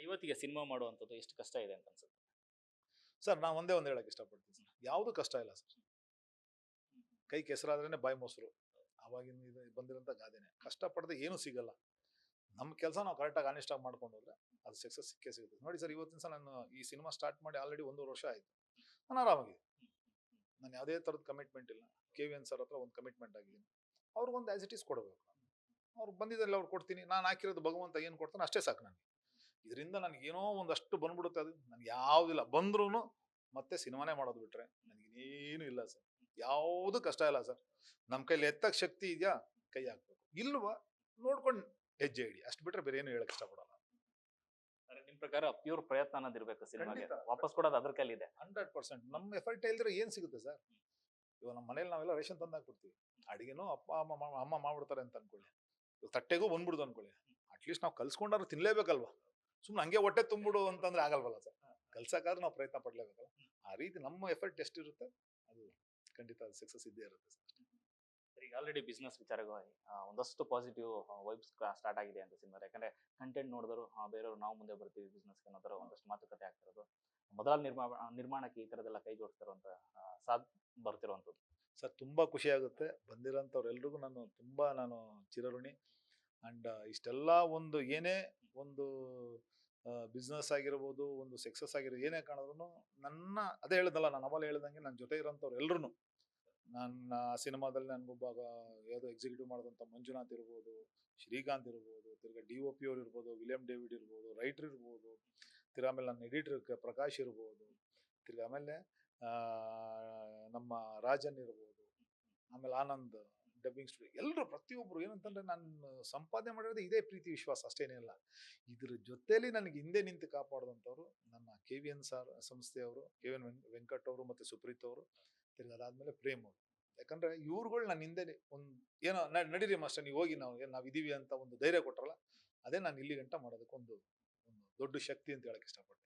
ಇವತ್ತಿಗೆ ಸಿನಿಮಾ ಮಾಡುವಂಥದ್ದು ಎಷ್ಟು ಕಷ್ಟ ಇದೆ ಅಂತ ಅನ್ಸುತ್ತೆ? ಸರ್ ನಾನು ಒಂದೇ ಒಂದು ಹೇಳಕ್ಕೆ ಇಷ್ಟಪಡ್ತೀನಿ ಸರ್, ಯಾವುದು ಕಷ್ಟ ಇಲ್ಲ ಸರ್. ಕೈ ಕೆಸರಾದ್ರೇನೆ ಬಾಯಿ ಮೊಸರು, ಅವಾಗಿನ ಇದು ಬಂದಿರೋಂಥ ಗಾದೆನೆ. ಕಷ್ಟಪಡದೆ ಏನೂ ಸಿಗಲ್ಲ. ನಮ್ಮ ಕೆಲಸ ನಾವು ಕರೆಕ್ಟಾಗಿ ಆನೆಸ್ಟಾಗಿ ಮಾಡ್ಕೊಂಡು ಹೋದ್ರೆ ಅದು ಸಕ್ಸಸ್ ಸಿಕ್ಕೇ ಸಿಗುತ್ತೆ. ನೋಡಿ ಸರ್, ಇವತ್ತಿನ ಸಲ ನಾನು ಈ ಸಿನಿಮಾ ಸ್ಟಾರ್ಟ್ ಮಾಡಿ ಆಲ್ರೆಡಿ 1.5 ವರ್ಷ ಆಯಿತು. ನಾನು ಆರಾಮಾಗಿದೆ. ನಾನು ಯಾವುದೇ ಥರದ ಕಮಿಟ್ಮೆಂಟ್ ಇಲ್ಲ. KVN ಸರ್ ಹತ್ರ ಒಂದು ಕಮಿಟ್ಮೆಂಟ್ ಆಗಿದ್ದೀನಿ. ಅವ್ರಿಗೊಂದು ಆ್ಯಸ್ ಇಟ್ ಈಸ್ ಕೊಡಬೇಕು. ಅವ್ರು ಬಂದಿದ್ದೆಲ್ಲ ಅವ್ರು ಕೊಡ್ತೀನಿ. ನಾನು ಹಾಕಿರೋದು ಭಗವಂತ ಏನು ಕೊಡ್ತಾನೆ ಅಷ್ಟೇ ಸಾಕು ನನಗೆ. ಇದರಿಂದ ನನಗೇನೋ ಒಂದಷ್ಟು ಬಂದ್ಬಿಡುತ್ತೆ, ಅದು ನನಗೆ ಯಾವುದಿಲ್ಲ. ಬಂದ್ರೂ ಮತ್ತೆ ಸಿನಿಮಾನೇ ಮಾಡೋದು ಬಿಟ್ರೆ ನನಗೇನು ಇಲ್ಲ ಸರ್. ಯಾವುದು ಕಷ್ಟ ಇಲ್ಲ ಸರ್. ನಮ್ಮ ಕೈಲಿ ಎತ್ತಕ್ಕೆ ಶಕ್ತಿ ಇದೆಯಾ, ಕೈ ಹಾಕ್ಬೇಕು. ಇಲ್ವಾ ನೋಡ್ಕೊಂಡು ಹೆಜ್ಜೆ ಇಡಿ, ಅಷ್ಟು ಬಿಟ್ರೆ ಬೇರೆ ಏನು ಹೇಳಕ್ ಇಷ್ಟಪಡಲ್ಲ. ಅಂದ್ರೆ ನಿಮ್ ಪ್ರಕಾರ ಪ್ಯೂರ್ ಪ್ರಯತ್ನ ಅನ್ನೋದಿರ್ಬೇಕು ಸಿನಿಮಾಗೆ, ಖಂಡಿತ. ವಾಪಸ್ ಕೊಡೋದು ಅದ್ರ ಕೈಲಿದೆ. 100% ನಮ್ಮ ಎಫರ್ಟ್ ಇಲ್ದ್ರೆ ಏನ್ ಸಿಗುತ್ತೆ ಸರ್? ಇವಾಗ ನಮ್ಮ ಮನೇಲಿ ನಾವೆಲ್ಲ ರೇಷನ್ ತಂದು ಹಾಕ್ಬಿಡ್ತೀವಿ. ಅಡಿಗೆನೂ ಅಮ್ಮ ಮಾಡ್ಬಿಡ್ತಾರೆ ಅಂತ ಅನ್ಕೊಳ್ಳಿ, ಇವಾಗ ತಟ್ಟೆಗೂ ಬಂದ್ಬಿಡುದು ಅನ್ಕೊಳ್ಳಿ. ಅಟ್ಲೀಸ್ಟ್ ನಾವು ಕಲ್ಸ್ಕೊಂಡಾದ್ರು ತಿನ್ಲೇಬೇಕಲ್ವಾ? ಸುಮ್ನೆ ಹಂಗೆ ಹೊಟ್ಟೆ ತುಂಬಿಡು ಅಂತಂದ್ರೆ ಆಗಲ್ವಲ್ಲ ಸರ್. ಕಲ್ಸಕ್ಕಾದ್ರೂ ನಾವು ಪ್ರಯತ್ನ ಪಡ್ಲೇಬೇಕಲ್ಲ. ಆ ರೀತಿ ನಮ್ಮ ಎಫರ್ಟ್ ಎಷ್ಟಿರುತ್ತೆ ಅದು ಖಂಡಿತ ಸಕ್ಸಸ್ ಇದ್ದೇ ಇರುತ್ತೆ ಸರ್. ಈಗ ಆಲ್ರೆಡಿ ಬಿಸ್ನೆಸ್ ವಿಚಾರವಾಗಿ ಒಂದಷ್ಟು ಪಾಸಿಟಿವ್ ವೈಬ್ಸ್ ಸ್ಟಾರ್ಟ್ ಆಗಿದೆ ಅಂತ ಸಿನಿಮಾ. ಯಾಕಂದ್ರೆ ಕಂಟೆಂಟ್ ನೋಡಿದ್ರು ಬೇರೆಯವರು ನಾವು ಮುಂದೆ ಬರ್ತೀವಿ ಬಿಸ್ನೆಸ್ಗೆ ಅನ್ನೋ ಥರ ಒಂದಷ್ಟು ಮಾತುಕತೆ ಆಗ್ತಿರೋದು, ಮೊದಲ ನಿರ್ಮಾಣಕ್ಕೆ ಈ ಥರದ್ದೆಲ್ಲ ಕೈ ಜೋಡಿಸ್ತಿರುವಂಥ ಸಾಥ್ ಬರ್ತಿರುವಂಥದ್ದು. ಸರ್ ತುಂಬಾ ಖುಷಿ ಆಗುತ್ತೆ. ಬಂದಿರೋಂಥವ್ರೆಲ್ರಿಗೂ ನಾನು ಚಿರಋಣಿ. ಅಂಡ್ ಇಷ್ಟೆಲ್ಲ ಒಂದು ಏನೇ ಒಂದು ಬಿಸ್ನೆಸ್ ಆಗಿರ್ಬೋದು, ಒಂದು ಸಕ್ಸಸ್ ಆಗಿರೋದು ಏನೇ ಕಾಣಿದ್ರು ನನ್ನ ಅದೇ ಹೇಳ್ದಲ್ಲ, ನಾನು ಅವಾಗ ಹೇಳ್ದಂಗೆ ನನ್ನ ಜೊತೆ ಇರೋಂಥವ್ರು ಎಲ್ರು, ನನ್ನ ಸಿನಿಮಾದಲ್ಲಿ ನನಗೊಬ್ಬ ಯಾವುದೋ ಎಕ್ಸಿಕ್ಯೂಟಿವ್ ಮಾಡಿದಂಥ ಮಂಜುನಾಥ್ ಇರ್ಬೋದು, ಶ್ರೀಕಾಂತ್ ಇರ್ಬೋದು, ತಿರ್ಗಾ DOP ಅವ್ರು ಇರ್ಬೋದು, ವಿಲಿಯಂ ಡೇವಿಡ್ ಇರ್ಬೋದು, ರೈಟರ್ ಇರ್ಬೋದು, ತಿರ್ಗಾ ಆಮೇಲೆ ನನ್ನ ಎಡಿಟರ್ ಪ್ರಕಾಶ್ ಇರ್ಬೋದು, ತಿರ್ಗಾ ಆಮೇಲೆ ನಮ್ಮ ರಾಜನ್ ಇರ್ಬೋದು, ಆಮೇಲೆ ಆನಂದ್ ಡಬ್ಬಿಂಗ್ ಸ್ಟುಡಿಯೋ, ಎಲ್ಲರೂ ಪ್ರತಿಯೊಬ್ಬರು ಏನಂತಂದ್ರೆ ನಾನು ಸಂಪಾದನೆ ಮಾಡಿರೋದು ಇದೇ ಪ್ರೀತಿ ವಿಶ್ವಾಸ ಅಷ್ಟೇನಿಲ್ಲ. ಇದ್ರ ಜೊತೆಲಿ ನನಗೆ ಹಿಂದೆ ನಿಂತು ಕಾಪಾಡಿದಂಥವ್ರು ನನ್ನ KVN ಸರ್ ಸಂಸ್ಥೆಯವರು, KVN ವೆಂಕಟ್ ಅವರು ಮತ್ತು ಸುಪ್ರೀತ್ ಅವರು, ತಿರ್ಗಿ ಅದಾದ್ಮೇಲೆ ಪ್ರೇಮ್ ಅವರು. ಯಾಕಂದ್ರೆ ಇವ್ರುಗಳು ನನ್ನ ಹಿಂದೆ ಒಂದು ಏನೋ ನಡೀರಿ ಮಾಸ್ಟರ್ ನೀವು ಹೋಗಿ, ನಾವು ಇದೀವಿ ಅಂತ ಒಂದು ಧೈರ್ಯ ಕೊಟ್ರಲ್ಲ, ಅದೇ ನಾನು ಇಲ್ಲಿ ಗಂಟ ಮಾಡೋದಕ್ಕೆ ಒಂದು ದೊಡ್ಡ ಶಕ್ತಿ ಅಂತ ಹೇಳಕ್ ಇಷ್ಟಪಡ್ತೀನಿ.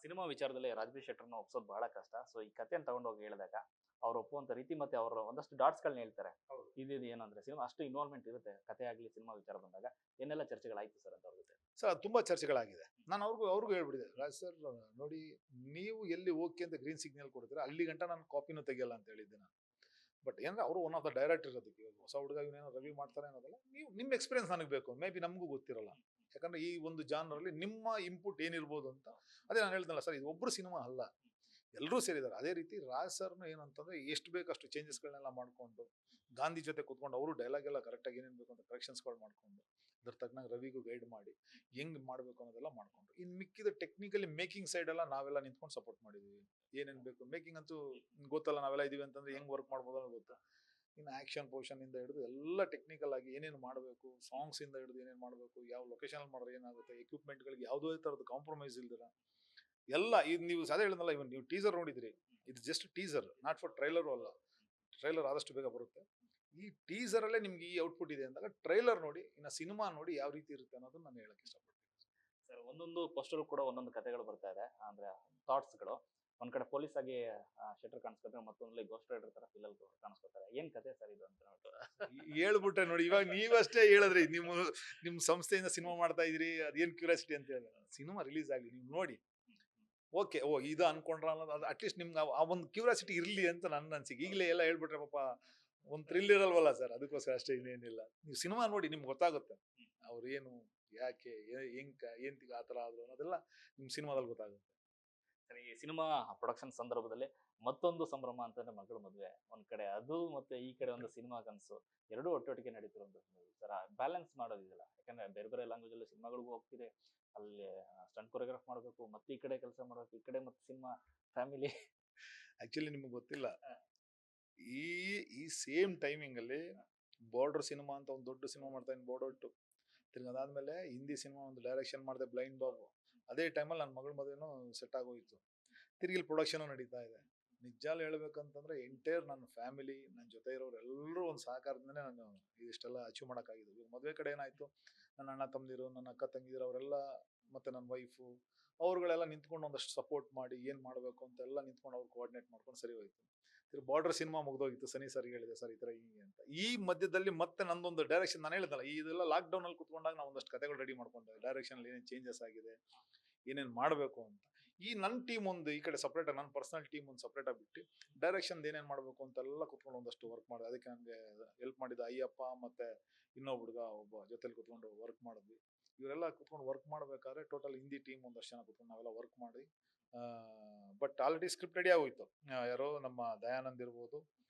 ಸಿನಿಮಾ ವಿಚಾರದಲ್ಲಿ ರಾಜ್ಬಿ ಶೆಟ್ಟರ್ನ ಒಪ್ಸೋದು ಬಹಳ ಕಷ್ಟ. ಸೊ ಈ ಕಥೆಯನ್ನು ತಗೊಂಡೋಗಿ ಹೇಳಿದಾಗ ಅವ್ರು ಒಪ್ಪುವಂತ ರೀತಿ ಮತ್ತೆ ಅವರ ಒಂದಷ್ಟು ಡಾಟ್ಸ್ಗಳನ್ನ ಹೇಳ್ತಾರೆ. ಇದು ಏನಂದ್ರೆ ಸಿನಿಮಾ ಅಷ್ಟು ಇನ್ವಾಲ್ವ್ಮೆಂಟ್ ಇರುತ್ತೆ, ಕಥೆ ಆಗಲಿ ಸಿನಿಮಾ ವಿಚಾರ ಬಂದಾಗ ಏನೆಲ್ಲ ಚರ್ಚೆಗಳಾಯ್ತು ಸರ್ ಅಂತ ಅವ್ರ ಜೊತೆ? ಸರ್ ಅದು ತುಂಬಾ ಚರ್ಚೆಗಳಾಗಿದೆ. ನಾನು ಅವ್ರಿಗೂ ಹೇಳ್ಬಿಟ್ಟಿದೆ, ರಾಜ್ ಸರ್ ನೋಡಿ, ನೀವು ಎಲ್ಲಿ ಓಕೆ ಅಂತ ಗ್ರೀನ್ ಸಿಗ್ನಲ್ ಕೊಡ್ತೀರಾ ಅಲ್ಲಿ ಗಂಟ ನಾನು ಕಾಪಿನೂ ತೆಗಿಯಲ್ಲ ಅಂತ ಹೇಳಿದ್ದೆ ನಾನು. ಬಟ್ ಏನಂದ್ರೆ ಅವರು ಒನ್ ಆಫ್ ದ ಡೈರೆಕ್ಟರ್ ಇರೋದಕ್ಕೆ, ಇವಾಗ ಹೊಸ ಹುಡುಗ ಇವನೇನೋ ರವಿ ಮಾಡ್ತಾರೆ ಅನ್ನೋದಲ್ಲ, ನೀವು ನಿಮ್ಮ ಎಕ್ಸ್ಪೀರಿಯನ್ಸ್ ನನಗೆ ಬೇಕು, ಮೇ ಬಿ ನಮಗೂ ಗೊತ್ತಿರಲ್ಲ. ಯಾಕಂದ್ರೆ ಈ ಒಂದು ಜಾನರಲ್ಲಿ ನಿಮ್ಮ ಇನ್ಪುಟ್ ಏನಿರ್ಬೋದು ಅಂತ. ಅದೇ ನಾನು ಹೇಳ್ದಲ್ಲ ಸರ್, ಇದು ಒಬ್ರು ಸಿನಿಮಾ ಅಲ್ಲ, ಎಲ್ಲರೂ ಸೇರಿದ್ದಾರೆ. ಅದೇ ರೀತಿ ರಾಜ್ ಸರ್ನು ಏನಂತಂದ್ರೆ ಎಷ್ಟು ಬೇಕಷ್ಟು ಚೇಂಜಸ್ಗಳನ್ನೆಲ್ಲ ಮಾಡ್ಕೊಂಡು, ಗಾಂಧಿ ಜೊತೆ ಕೂತ್ಕೊಂಡು ಅವರು ಡೈಲಾಗ್ ಎಲ್ಲ ಕರೆಕ್ಟಾಗಿ ಏನೇನು ಬೇಕು ಅಂತ ಕರೆಕ್ಷನ್ಸ್ಗಳು ಮಾಡ್ಕೊಂಡು, ಅದ್ರ ತಕ್ಕನಾಗ ರವಿಗೂ ಗೈಡ್ ಮಾಡಿ ಹೆಂಗ್ ಮಾಡಬೇಕು ಅನ್ನೋದೆಲ್ಲ ಮಾಡ್ಕೊಂಡು, ಇನ್ನು ಮಿಕ್ಕಿದ ಟೆಕ್ನಿಕಲಿ ಮೇಕಿಂಗ್ ಸೈಡ್ ಎಲ್ಲ ನಾವೆಲ್ಲ ನಿಂತ್ಕೊಂಡು ಸಪೋರ್ಟ್ ಮಾಡಿದ್ವಿ. ಏನೇನು ಬೇಕು ಮೇಕಿಂಗ್ ಅಂತೂ ಗೊತ್ತಲ್ಲ, ನಾವೆಲ್ಲ ಇದೀವಿ ಅಂತಂದ್ರೆ ಹೆಂಗ್ ವರ್ಕ್ ಮಾಡ್ಬೋದು ಅನ್ನೋದು ಗೊತ್ತು. ಇನ್ನು ಆಕ್ಷನ್ ಪೋರ್ಷನ್ ಇಂದ ಹಿಡಿದು ಎಲ್ಲ ಟೆಕ್ನಿಕಲ್ ಆಗಿ ಏನೇನು ಮಾಡಬೇಕು, ಸಾಂಗ್ಸ್ ಇಂದ ಹಿಡಿದು ಏನೇನು ಮಾಡಬೇಕು, ಯಾವ ಲೊಕೇಶನ್ ಮಾಡಿದ್ರೆ ಏನಾಗುತ್ತೆ, ಎಕ್ವಿಪ್ಮೆಂಟ್ಗಳಿಗೆ ಯಾವುದೇ ಥರದ ಕಾಂಪ್ರಮೈಸ್ ಇಲ್ದಿರ ಎಲ್ಲ. ಇದು ನೀವು ಅದೇ ಹೇಳಿದ್ನಲ್ಲ, ಇವನ್ ನೀವು ಟೀಸರ್ ನೋಡಿದ್ರಿ, ಇದು just teaser, not for trailer ಅಲ್ಲ. ಟ್ರೈಲರ್ ಆದಷ್ಟು ಬೇಗ ಬರುತ್ತೆ. ಈ ಟೀಸರ್ ಅಲ್ಲೇ ನಿಮ್ಗೆ ಈ ಔಟ್ಪುಟ್ ಇದೆ ಅಂದಾಗ ಟ್ರೈಲರ್ ನೋಡಿ, ಇನ್ನು ಸಿನಿಮಾ ನೋಡಿ ಯಾವ ರೀತಿ ಇರುತ್ತೆ ಅನ್ನೋದನ್ನ ನಾನು ಹೇಳಕ್ ಇಷ್ಟಪಡ್ತೀನಿ. ಸರ್ ಒಂದೊಂದು ಪೋಸ್ಟರ್ ಕೂಡ ಒಂದೊಂದು ಕಥೆಗಳು ಬರ್ತಾ ಇದೆ, ಅಂದ್ರೆ ಥಾಟ್ಸ್ಗಳು. ಒಂದ್ ಕಡೆ ಪೊಲೀಸ್ ಆಗಿ ಶೆಟರ್ ಕಾಣಿಸ್ಕೊತಾರೆ, ಮತ್ತೊಂದ್ರಲ್ಲಿ ಗೋಸ್ಟ್ ರೈಡರ್ ತರ ಫಿಲಲ್ ಕಾಣಿಸ್ಕೊತಾರೆ. ಏನ್ ಕತೆ ಸರ್ ಇದು ಅಂತ ಹೇಳ್ಬಿಟ್ಟೆ ನೋಡಿ, ಇವಾಗ ನೀವಷ್ಟೇ ಹೇಳಿದ್ರಿ, ನಿಮ್ ಸಂಸ್ಥೆಯಿಂದ ಸಿನಿಮಾ ಮಾಡ್ತಾ ಇದ್ರಿ, ಅದೇನ್ ಕ್ಯೂರಿಯಾಸಿಟಿ ಅಂತ ಹೇಳಿ. ಸಿನಿಮಾ ರಿಲೀಸ್ ಆಗಲಿ, ನೀವು ನೋಡಿ ಓಕೆ, ಇದು ಅನ್ಕೊಂಡ್ರ ಅನ್ನೋದು, ಅದು ಅಟ್ಲೀಸ್ಟ್ ನಿಮ್ಗೆ ಆ ಒಂದು ಕ್ಯೂರಿಯಾಸಿಟಿ ಇರಲಿ ಅಂತ ನನ್ನ ಅನ್ಸಿಕೆ. ಈಗಲೇ ಎಲ್ಲ ಹೇಳ್ಬಿಟ್ರೆ ಪಾಪ ಒಂದು ಥ್ರಿಲ್ ಇರಲ್ವಲ್ಲ ಸರ್, ಅದಕ್ಕೋಸ್ಕರ ಅಷ್ಟೇ, ಇನ್ನೇನಿಲ್ಲ. ನೀವು ಸಿನಿಮಾ ನೋಡಿ ನಿಮ್ಗೆ ಗೊತ್ತಾಗುತ್ತೆ ಅವ್ರು ಏನು, ಯಾಕೆ, ಏನ್ ಆ ಥರ ಆದ್ರು ಅನ್ನೋದೆಲ್ಲ ನಿಮ್ ಸಿನಿಮಾದಲ್ಲಿ ಗೊತ್ತಾಗುತ್ತೆ. ಸರ್ ಈ ಸಿನಿಮಾ ಪ್ರೊಡಕ್ಷನ್ ಸಂದರ್ಭದಲ್ಲಿ ಮತ್ತೊಂದು ಸಂಭ್ರಮ ಅಂತಂದ್ರೆ ಮಗಳ ಮದುವೆ ಒಂದ್ ಕಡೆ, ಅದು ಮತ್ತೆ ಈ ಕಡೆ ಒಂದು ಸಿನಿಮಾ ಕನಸು, ಎರಡೂ ಒಟ್ಟೊಟ್ಟಿಗೆ ನಡೀತಿರೋದು ಸರ್. ಬ್ಯಾಲೆನ್ಸ್ ಮಾಡೋದಿಲ್ಲ, ಯಾಕಂದ್ರೆ ಬೇರೆ ಬೇರೆ ಲ್ಯಾಂಗ್ವೇಜ್ ಅಲ್ಲಿ ಸಿನಿಮಾಗಳಿಗೂ ಹೋಗ್ತಿದೆ, ಅಲ್ಲಿ ಸ್ಟಂಟ್ ಕೊರಿಯೋಗ್ರಾಫ್ ಮಾಡಬೇಕು, ಮತ್ತೆ ಈ ಕಡೆ ಕೆಲಸ ಮಾಡಬೇಕು, ಈ ಕಡೆ ಮತ್ತೆ ಸಿನಿಮಾ ಫ್ಯಾಮಿಲಿ. ಆಕ್ಚುಲಿ ನಿಮ್ಗೆ ಗೊತ್ತಿಲ್ಲ, ಈ ಸೇಮ್ ಟೈಮಿಂಗ್ ಅಲ್ಲಿ ಬಾರ್ಡರ್ ಸಿನಿಮಾ ಅಂತ ಒಂದು ದೊಡ್ಡ ಸಿನಿಮಾ ಮಾಡ್ತಾ ಇದ್ದೀನಿ, ಬಾರ್ಡರ್ 2. ತಿರ್ಗಿ ಅದಾದ್ಮೇಲೆ ಹಿಂದಿ ಸಿನಿಮಾ ಒಂದು ಡೈರೆಕ್ಷನ್ ಮಾಡಿದೆ, ಬ್ಲೈಂಡ್ ಬಾಬು. ಅದೇ ಟೈಮಲ್ಲಿ ನನ್ನ ಮಗಳ ಮದುವೆನೂ ಸೆಟ್ ಆಗೋಯ್ತು. ತಿರ್ಗಿ ಇಲ್ಲಿ ಪ್ರೊಡಕ್ಷನು ನಡೀತಾ ಇದೆ. ನಿಜಾಲು ಹೇಳ್ಬೇಕಂತಂದ್ರೆ ಎಂಟೈರ್ ನನ್ನ ಫ್ಯಾಮಿಲಿ, ನನ್ನ ಜೊತೆ ಇರೋರು ಎಲ್ಲರೂ ಒಂದು ಸಹಕಾರದಿಂದನೇ ನಾನು ಇದಿಷ್ಟೆಲ್ಲ ಅಚೀವ್ ಮಾಡೋಕ್ಕಾಗಿದೆ. ಇವಾಗ ಮದುವೆ ಕಡೆ ಏನಾಯ್ತು, ನನ್ನ ಅಣ್ಣ ತಮ್ಮದಿರು, ನನ್ನ ಅಕ್ಕ ತಂಗಿದಿರು ಅವರೆಲ್ಲ, ಮತ್ತೆ ನನ್ನ ವೈಫು, ಅವ್ರುಗಳೆಲ್ಲ ನಿಂತ್ಕೊಂಡು ಒಂದಷ್ಟು ಸಪೋರ್ಟ್ ಮಾಡಿ ಏನು ಮಾಡಬೇಕು ಅಂತೆಲ್ಲ ನಿಂತ್ಕೊಂಡು ಅವ್ರು ಕೋಆರ್ಡಿನೇಟ್ ಮಾಡ್ಕೊಂಡು ಸರಿ ಹೋಯ್ತು. ಬಾರ್ಡರ್ ಸಿನಿಮಾ ಮುಗ್ದೋಗಿತ್ತು, ಸನಿ ಸರ್ ಹೇಳಿದೆ ಸರ್ ಈ ತರ ಹಿಂಗೆ ಅಂತ. ಈ ಮಧ್ಯದಲ್ಲಿ ಮತ್ತೆ ನಂದೊಂದು ಡೈರೆಕ್ಷನ್, ನಾನು ಹೇಳಿದ್ನಲ್ಲ ಇದೆಲ್ಲ ಲಾಕ್ ಡೌನ್ ಅಲ್ಲಿ ಕುತ್ಕೊಂಡಾಗ ನಾವು ಒಂದಷ್ಟು ಕಥೆಗಳು ರೆಡಿ ಮಾಡ್ಕೊಂಡೆ, ಡೈರೆಕ್ಷನ್ ಅಲ್ಲಿ ಏನೇನು ಚೇಂಜಸ್ ಆಗಿದೆ, ಏನೇನ್ ಮಾಡಬೇಕು ಅಂತ. ಈ ನನ್ನ ಟೀಮ್ ಒಂದು ಈ ಕಡೆ ಸಪ್ರೇಟ್, ನನ್ನ ಪರ್ಸನಲ್ ಟೀಮ್ ಒಂದು ಸಪ್ರೇಟ್ ಆಗಿಬಿಟ್ಟು ಡೈರೆಕ್ಷನ್ ಏನೇನ್ ಮಾಡಬೇಕು ಅಂತೆಲ್ಲ ಕುತ್ಕೊಂಡು ಒಂದಷ್ಟು ವರ್ಕ್ ಮಾಡಿದೆ. ಅದಕ್ಕೆ ನನಗೆ ಹೆಲ್ಪ್ ಮಾಡಿದ ಅಯ್ಯಪ್ಪ ಮತ್ತೆ ಇನ್ನೊಬ್ಬ ಹುಡುಗ ಒಬ್ಬ ಜೊತೆಲಿ ಕುತ್ಕೊಂಡು ವರ್ಕ್ ಮಾಡಿದ್ವಿ. ಇವರೆಲ್ಲ ಕುತ್ಕೊಂಡು ವರ್ಕ್ ಮಾಡ್ಬೇಕಾದ್ರೆ ಟೋಟಲ್ ಹಿಂದಿ ಟೀಮ್ ಒಂದಷ್ಟು ಜನ ಕುತ್ಕೊಂಡು ನಾವೆಲ್ಲ ವರ್ಕ್ ಮಾಡಿ, ಬಟ್ ಆಲ್ರೆಡಿ ಸ್ಕ್ರಿಪ್ಟ್ ರೆಡಿ ಆಗೋಯ್ತು. ಯಾರೋ ನಮ್ಮ ದಯಾನಂದ್ ಇರ್ಬೋದು,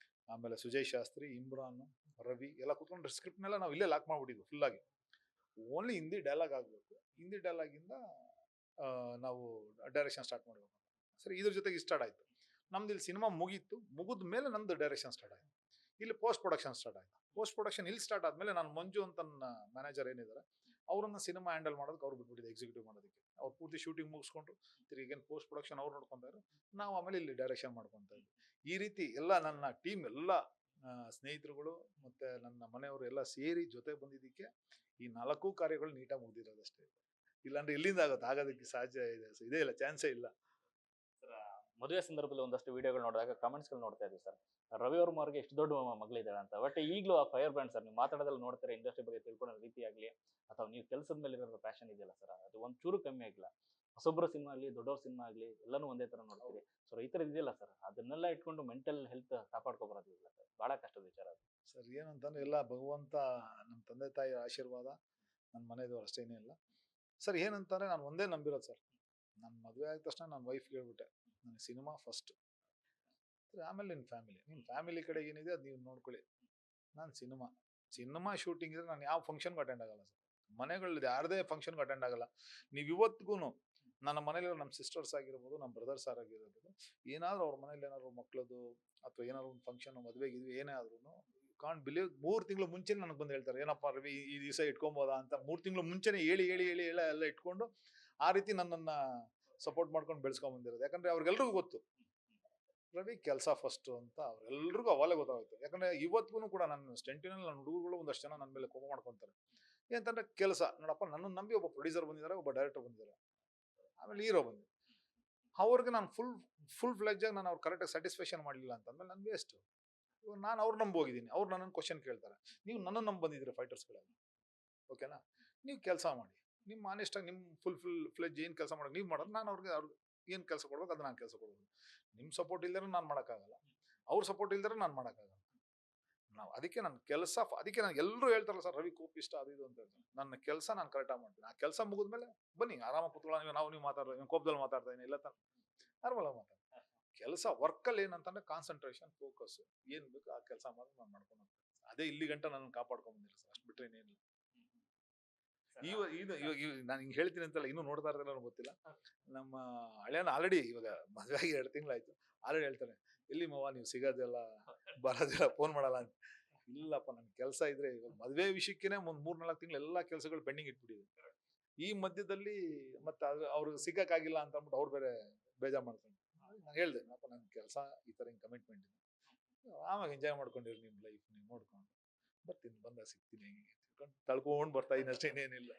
ಆಮೇಲೆ ಸುಜಯ್ ಶಾಸ್ತ್ರಿ, ಇಮ್ರಾನ್, ರವಿ ಎಲ್ಲ ಕುತ್ಕೊಂಡು ಸ್ಕ್ರಿಪ್ಟ್ನೆಲ್ಲ ನಾವು ಇಲ್ಲೇ ಲಾಕ್ ಮಾಡ್ಬಿಟ್ಟಿದ್ವಿ ಫುಲ್ ಆಗಿ. ಓನ್ಲಿ ಹಿಂದಿ ಡೈಲಾಗ್ ಆಗಬೇಕು. ಹಿಂದಿ ಡೈಲಾಗಿಂದ ನಾವು ಡೈರೆಕ್ಷನ್ ಸ್ಟಾರ್ಟ್ ಮಾಡಬೇಕು. ಸರಿ, ಇದ್ರ ಜೊತೆಗೆ ಸ್ಟಾರ್ಟ್ ಆಯ್ತು. ನಮ್ದು ಇಲ್ಲಿ ಸಿನಿಮಾ ಮುಗೀತು, ಮುಗಿದ ಮೇಲೆ ನಂದು ಡೈರೆಕ್ಷನ್ ಸ್ಟಾರ್ಟ್ ಆಯ್ತು. ಇಲ್ಲಿ ಪೋಸ್ಟ್ ಪ್ರೊಡಕ್ಷನ್ ಸ್ಟಾರ್ಟ್ ಆಯ್ತು. ಪೋಸ್ಟ್ ಪ್ರೊಡಕ್ಷನ್ ಇಲ್ಲಿ ಸ್ಟಾರ್ಟ್ ಆದ್ಮೇಲೆ ನಾನು ಮಂಜು ಅಂತ ನನ್ನ ಮ್ಯಾನೇಜರ್ ಏನಿದ್ದಾರೆ ಅವ್ರನ್ನ ಸಿನಿಮಾ ಹ್ಯಾಂಡಲ್ ಮಾಡೋದಕ್ಕೆ ಅವ್ರು ಬಿಟ್ಬಿಟ್ಟಿದೆ, ಎಕ್ಸಿಕ್ಯೂಟಿವ್ ಮಾಡೋದಕ್ಕೆ. ಅವ್ರು ಪೂರ್ತಿ ಶೂಟಿಂಗ್ ಮುಗಿಸ್ಕೊಂಡ್ರು, ತಿರುಗೇನು ಪೋಸ್ಟ್ ಪ್ರೊಡಕ್ಷನ್ ಅವ್ರು ನೋಡ್ಕೊಂತಾರೆ, ನಾವು ಆಮೇಲೆ ಇಲ್ಲಿ ಡೈರೆಕ್ಷನ್ ಮಾಡ್ಕೊಂತ ಇದ್ವಿ. ಈ ರೀತಿ ಎಲ್ಲ ನನ್ನ ಟೀಮ್ ಎಲ್ಲ ಸ್ನೇಹಿತರುಗಳು ಮತ್ತೆ ನನ್ನ ಮನೆಯವರು ಎಲ್ಲ ಸೇರಿ ಜೊತೆ ಬಂದಿದ್ದಕ್ಕೆ ಈ 4 ಕಾರ್ಯಗಳು ನೀಟಾಗಿ ಮುಗ್ದಿರೋದಷ್ಟೇ. ಇಲ್ಲಾಂದ್ರೆ ಎಲ್ಲಿಂದ ಆಗೋದಕ್ಕೆ ಸಾಧ್ಯ ಇದೆ, ಇದೇ ಇಲ್ಲ, ಚಾನ್ಸೇ ಇಲ್ಲ. ಮದುವೆ ಸಂದರ್ಭದಲ್ಲಿ ಒಂದಷ್ಟು ವಿಡಿಯೋಗಳು ನೋಡಿದಾಗ ಕಮೆಂಟ್ಸ್ ಗಳು ನೋಡ್ತಾ ಇದ್ವಿ ಸರ್, ರವಿ ವರ್ಮ ಅವ್ರಿಗೆ ಎಷ್ಟು ದೊಡ್ಡ ಮಗಳಿದ್ದಾಳೆ ಅಂತ. ಬಟ್ ಈಗಲೂ ಆ ಫೈರ್ ಬ್ರ್ಯಾಂಡ್ ಸರ್, ನೀವು ಮಾತಾಡೋದ್ರಲ್ಲಿ ನೋಡ್ತಾರೆ, ಇಂಡಸ್ಟ್ರಿ ಬಗ್ಗೆ ತಿಳ್ಕೊಳ್ಳೋ ರೀತಿ ಆಗಲಿ ಅಥವಾ ನೀವು ಕೆಲಸದ ಮೇಲೆ ಇರೋ ಪ್ಯಾಷನ್ ಇದೆಯಲ್ಲ ಸರ್, ಅದು ಒಂದ್ ಚೂರು ಕಮ್ಮಿ ಆಗಿಲ್ಲ. ಹೊಸೊಬ್ಬರ ಸಿನಿಮಾ ಆಗಲಿ, ದೊಡ್ಡವ್ರ ಸಿನಿಮಾ ಆಗಲಿ, ಎಲ್ಲಾನು ಒಂದೇ ತರ ನೋಡ್ತೀವಿ. ಸೊ ಈ ತರ ಇದೆಯಲ್ಲ ಸರ್, ಅದನ್ನೆಲ್ಲ ಇಟ್ಕೊಂಡು ಮೆಂಟಲ್ ಹೆಲ್ತ್ ಕಾಪಾಡ್ಕೊಬರೋದಿಲ್ಲ ಸರ್, ಬಹಳ ಕಷ್ಟದ ವಿಚಾರ ಅದು. ಸರ್ ಏನಂತಂದ್ರೆ ಎಲ್ಲ ಭಗವಂತ, ನಮ್ಮ ತಂದೆ ತಾಯಿ ಆಶೀರ್ವಾದ, ನನ್ನ ಮನೆಯದವ್ರು ಅಷ್ಟೇನೇ ಇಲ್ಲ ಸರ್. ಏನಂತಂದ್ರೆ ನಾನು ಒಂದೇ ನಂಬಿರೋದು ಸರ್, ನನ್ನ ಮದುವೆ ಆದ ತಕ್ಷಣ ನನ್ನ ವೈಫ್ ಹೇಳ್ಬಿಟ್ಟೆ, ನನಗೆ ಸಿನಿಮಾ ಫಸ್ಟ್, ಆಮೇಲೆ ನಿನ್ನ ಫ್ಯಾಮಿಲಿ ಕಡೆ ಏನಿದೆ ಅದು ನೀವು ನೋಡ್ಕೊಳ್ಳಿ. ನಾನು ಸಿನಿಮಾ ಶೂಟಿಂಗ್ ಇದ್ರೆ ನಾನು ಯಾವ ಫಂಕ್ಷನ್ಗೂ ಅಟೆಂಡ್ ಆಗಲ್ಲ ಸರ್. ಮನೆಗಳಲ್ಲಿ ಯಾರದೇ ಫಂಕ್ಷನ್ಗೂ ಅಟೆಂಡ್ ಆಗಲ್ಲ. ನೀವು ಇವತ್ತಿಗೂ ನನ್ನ ಮನೇಲಿ ನಮ್ಮ ಸಿಸ್ಟರ್ಸ್ ಆಗಿರ್ಬೋದು, ನಮ್ಮ ಬ್ರದರ್ಸ್ ಆಗಿರ್ಬೋದು, ಏನಾದ್ರು ಅವ್ರ ಮನೇಲಿ ಏನಾದ್ರು ಮಕ್ಳದು ಅಥವಾ ಏನಾದ್ರು ಒಂದು ಫಂಕ್ಷನ್, ಮದುವೆ ಏನೇ ಆದ್ರೂ ಕಾಂಟ್ ಬಿಲೀವ್ 3 ತಿಂಗಳು ಮುಂಚೆನೆ ನನಗೆ ಬಂದು ಹೇಳ್ತಾರೆ, ಏನಪ್ಪ ರವಿ ಈ ದಿವಸ ಇಟ್ಕೊಬೋದಾ ಅಂತ. 3 ತಿಂಗಳು ಮುಂಚೆನೆ ಹೇಳಿ ಎಲ್ಲ ಇಟ್ಕೊಂಡು ಆ ರೀತಿ ನನ್ನನ್ನ ಸಪೋರ್ಟ್ ಮಾಡ್ಕೊಂಡು ಬೆಳೆಸ್ಕೊಂಡ್ ಬಂದಿರೋದು. ಯಾಕಂದ್ರೆ ಅವ್ರಿಗೆಲ್ರಿಗೂ ಗೊತ್ತು ರವಿ ಕೆಲಸ ಫಸ್ಟ್ ಅಂತ, ಅವ್ರೆಲ್ರಿಗೂ ಅವಾಗಲೇ ಗೊತ್ತಾಗುತ್ತೆ. ಯಾಕಂದ್ರೆ ಇವತ್ತಿಗೂ ಕೂಡ ನನ್ನ ಸ್ಟೆಂಟಿನಲ್ಲಿ ನನ್ನ ಹುಡುಗರುಗಳು ಒಂದಷ್ಟು ಜನ ನನ್ನ ಮೇಲೆ ಕೋಪ ಮಾಡ್ಕೊಂತಾರೆ. ಏನಂತಂದ್ರೆ ಕೆಲಸ ನೋಡಪ್ಪ, ನನ್ನನ್ನು ನಂಬಿ ಒಬ್ಬ ಪ್ರೊಡ್ಯೂಸರ್ ಬಂದಿದ್ದಾರೆ, ಒಬ್ಬ ಡೈರೆಕ್ಟರ್ ಬಂದಿದ್ದಾರೆ, ಆಮೇಲೆ ಹೀರೋ ಬಂದಿದ್ದಾರೆ. ಅವ್ರಿಗೆ ನಾನು ಫುಲ್ ಫ್ಲೆಜ್ ಆಗಿ ನಾನು ಅವ್ರು ಕರೆಕ್ಟಾಗಿ ಸ್ಯಾಟಿಸ್ಫ್ಯಾಕ್ಷನ್ ಮಾಡಲಿಲ್ಲ ಅಂತಂದ್ಮೇಲೆ ನಾನು ವೇಸ್ಟ್. ಇವಾಗ ನಾನು ಅವ್ರು ನಂಬಿ ಹೋಗಿದ್ದೀನಿ, ಅವ್ರು ನನ್ನನ್ನು ಕ್ವಶನ್ ಕೇಳ್ತಾರೆ, ನೀವು ನನ್ನನ್ನು ನಂಬಿ ಬಂದಿದ್ದೀರಿ ಫೈಟರ್ಸ್ಗಳೆಲ್ಲ, ಓಕೆನಾ? ನೀವು ಕೆಲಸ ಮಾಡಿ, ನಿಮ್ಮ ಆನೆಸ್ಟಾಗಿ ನಿಮ್ಮ ಫುಲ್ ಫ್ಲೆಜ್ ಏನು ಕೆಲಸ ಮಾಡೋದು ನೀವು ಮಾಡೋದು, ನಾನು ಅವ್ರಿಗೆ ಏನು ಕೆಲಸ ಕೊಡ್ಬೇಕು ಅದು ನಾನು ಕೆಲಸ ಕೊಡ್ಬೇಕು. ನಿಮ್ಮ ಸಪೋರ್ಟ್ ಇಲ್ದರೆ ನಾನು ಮಾಡೋಕ್ಕಾಗಲ್ಲ, ಅವ್ರ ಸಪೋರ್ಟ್ ಇಲ್ದರೆ ನಾನು ಮಾಡೋಕ್ಕಾಗಲ್ಲ. ನಾವು ಅದಕ್ಕೆ ನನ್ನ ಕೆಲಸ, ಅದಕ್ಕೆ ನಾನು ಎಲ್ಲರೂ ಹೇಳ್ತಾರಲ್ಲ ಸರ್, ರವಿ ಕೋಪಿಷ್ಟ ಅದು ಇದು ಅಂತ ಹೇಳ್ತಾರೆ. ನನ್ನ ಕೆಲಸ ನಾನು ಕರೆಕ್ಟಾಗಿ ಮಾಡ್ತೀನಿ. ಆ ಕೆಲಸ ಮುಗಿದ್ಮೇಲೆ ಬನ್ನಿ ಆರಾಮಾಗಿ ಕೂತ್ಕೊಳ್ಳೋಣ, ನೀವು ಮಾತಾಡೋದು ಕೋಪದಲ್ಲಿ ಮಾತಾಡ್ತಾ ಇದ್ದೀನಿ, ಎಲ್ಲ ನಾರ್ಮಲಾಗಿ ಮಾತಾಡ್ತೀನಿ. ಕೆಲಸ ವರ್ಕಲ್ಲಿ ಏನಂತಂದ್ರೆ ಕಾನ್ಸಂಟ್ರೇಷನ್, ಫೋಕಸ್, ಏನು ಬೇಕು ಆ ಕೆಲಸ ಮಾಡಿ ನಾನು ಮಾಡ್ಕೊಂಡು ಹೋಗ್ತೀನಿ. ಅದೇ ಇಲ್ಲಿ ಗಂಟ ನನ್ನ ಕಾಪಾಡ್ಕೊಂಡ್ ಬಂದಿಲ್ಲ ಸರ್, ಅಷ್ಟು ಬಿಟ್ಟರೆ ಏನಿಲ್ಲ. ಇವಾಗ ನಾನು ಹಿಂಗೆ ಹೇಳ್ತೀನಿ ಅಂತಲ್ಲ, ಇನ್ನೂ ನೋಡ್ತಾ ಇರೋದಿಲ್ಲ ಗೊತ್ತಿಲ್ಲ. ನಮ್ಮ ಹಳೆಯನ ಆಲ್ರೆಡಿ ಇವಾಗ ಮದುವೆ ಆಗಿ 2 ತಿಂಗಳಾಯ್ತು, ಆಲ್ರೆಡಿ ಹೇಳ್ತಾನೆ, ಎಲ್ಲಿ ಮವ ನೀವು ಸಿಗೋದಿಲ್ಲ ಬರೋದಿಲ್ಲ ಫೋನ್ ಮಾಡಲ್ಲ ಅಂತ. ಇಲ್ಲಪ್ಪ, ನನ್ನ ಕೆಲಸ ಇದ್ರೆ ಇವಾಗ ಮದುವೆ ವಿಷಯಕ್ಕೇನೆ ಒಂದು 3-4 ತಿಂಗಳು ಎಲ್ಲ ಕೆಲಸಗಳು ಪೆಂಡಿಂಗ್ ಇಟ್ಬಿಟ್ಟಿದೆ. ಈ ಮಧ್ಯದಲ್ಲಿ ಮತ್ತೆ ಅವ್ರಿಗೆ ಸಿಗಕ್ಕಾಗಿಲ್ಲ ಅಂತ ಅಂದ್ಬಿಟ್ಟು ಅವ್ರು ಬೇರೆ ಬೇಜಾರು ಮಾಡ್ಕೊಂಡು ನಾನು ಹೇಳ್ದೆ, ಅಪ್ಪ ನನ್ನ ಕೆಲಸ ಈ ಥರ ಹಿಂಗೆ ಕಮಿಟ್ಮೆಂಟ್ ಇದೆ, ಆವಾಗ ಎಂಜಾಯ್ ಮಾಡ್ಕೊಂಡಿರಿ ನಿಮ್ಮ ಲೈಫ್ ನೀವು ನೋಡ್ಕೊಂಡು ಬರ್ತೀನಿ, ಬಂದಾಗ ಸಿಗ್ತೀನಿ, ಹಿಂಗೆ ತಳ್ಕೊಂಡು ಬರ್ತಾ ಇದ್ದೀನಿ ಅಷ್ಟೇ, ಏನೇನಿಲ್ಲ.